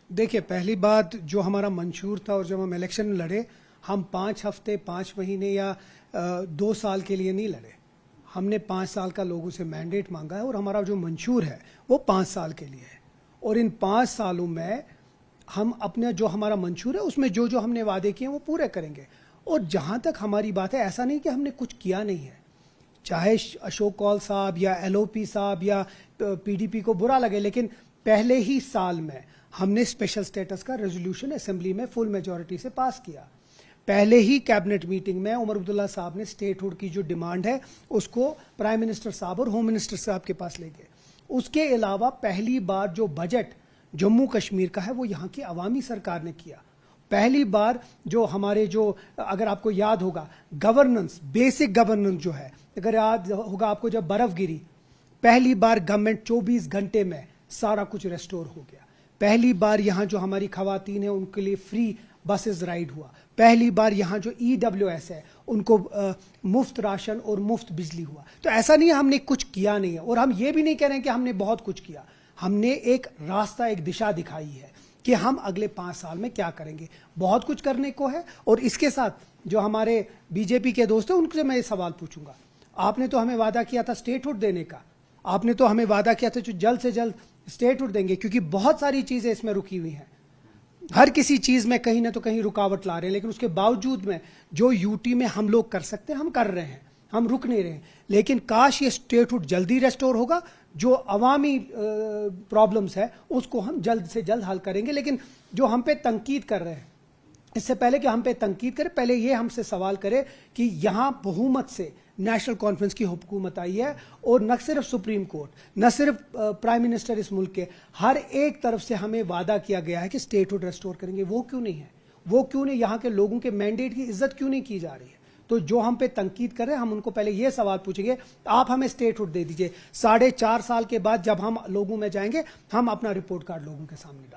देखिए, पहली बात जो हमारा मंशूर था और जब हम इलेक्शन में लड़े, हम 5 हफ्ते 5 महीने या 2 साल के लिए नहीं लड़े। हमने 5 साल का लोगों से मैंडेट मांगा है और हमारा जो मंशूर है वो 5 साल के लिए है। और इन 5 सालों में हम अपने जो हमारा मंशूर है उसमें जो जो हमने वादे किए वो पूरे करेंगे। और जहां तक हमारी बात है, ऐसा नहीं कि हमने कुछ किया नहीं है। चाहे अशोक कौल साहब या एलओपी साहब या पीडीपी को बुरा लगे, लेकिन पहले ही साल में हमने स्पेशल स्टेटस का रेजोल्यूशन असेंबली में फुल मेजॉरिटी से पास किया। पहले ही कैबिनेट मीटिंग में उमर अब्दुल्ला साहब ने स्टेटहुड की जो डिमांड है उसको प्राइम मिनिस्टर साहब और होम मिनिस्टर साहब के पास ले गए। उसके अलावा पहली बार जो बजट जम्मू कश्मीर का है वो यहाँ की अवामी सरकार ने किया। पहली बार जो हमारे जो, अगर आपको याद होगा, गवर्नेंस, बेसिक गवर्नेंस जो है, अगर याद होगा आपको, जब बर्फ गिरी पहली बार गवर्नमेंट 24 घंटे में सारा कुछ रेस्टोर हो गया। पहली बार यहाँ जो हमारी खवातीन है उनके लिए फ्री बसेस राइड हुआ। पहली बार यहाँ जो EWS है उनको मुफ्त राशन और मुफ्त बिजली हुआ। तो ऐसा नहीं है हमने कुछ किया नहीं है, और हम ये भी नहीं कह रहे हैं कि हमने बहुत कुछ किया। हमने एक रास्ता, एक दिशा दिखाई है कि हम अगले 5 साल में क्या करेंगे। बहुत कुछ करने को है। और इसके साथ जो हमारे बीजेपी के दोस्त हैं उनसे मैं ये सवाल पूछूंगा, आपने तो हमें वादा किया था स्टेटहुड देने का, आपने तो हमें वादा किया था जो जल्द से जल्द स्टेटहुड देंगे, क्योंकि बहुत सारी चीजें इसमें रुकी हुई हैं। हर किसी चीज में कहीं ना तो कहीं रुकावट ला रहे हैं, लेकिन उसके बावजूद में जो यूटी में हम लोग कर सकते हैं हम कर रहे हैं, हम रुक नहीं रहे हैं। लेकिन काश ये स्टेटहुड जल्दी रेस्टोर होगा। जो अवामी प्रॉब्लम्स है उसको हम जल्द से जल्द हल करेंगे। लेकिन जो हम पे तंकीद कर रहे हैं, इससे पहले कि हम पे तंकीद करें, पहले ये हमसे सवाल करें कि यहां बहुमत से नेशनल कॉन्फ्रेंस की हुकूमत आई है, और न सिर्फ सुप्रीम कोर्ट, न सिर्फ प्राइम मिनिस्टर, इस मुल्क के हर एक तरफ से हमें वादा किया गया है कि स्टेटहुड रेस्टोर करेंगे। वो क्यों नहीं है? वो क्यों नहीं? यहां के लोगों के मैंडेट की इज्जत क्यों नहीं की जा रही है? तो जो हम पे तंकीद कर रहे हैं, हम उनको पहले ये सवाल पूछेंगे, आप हमें स्टेटहुड दे दीजिए। 4.5 साल के बाद जब हम लोगों में जाएंगे, हम अपना रिपोर्ट कार्ड लोगों के सामने डालेंगे।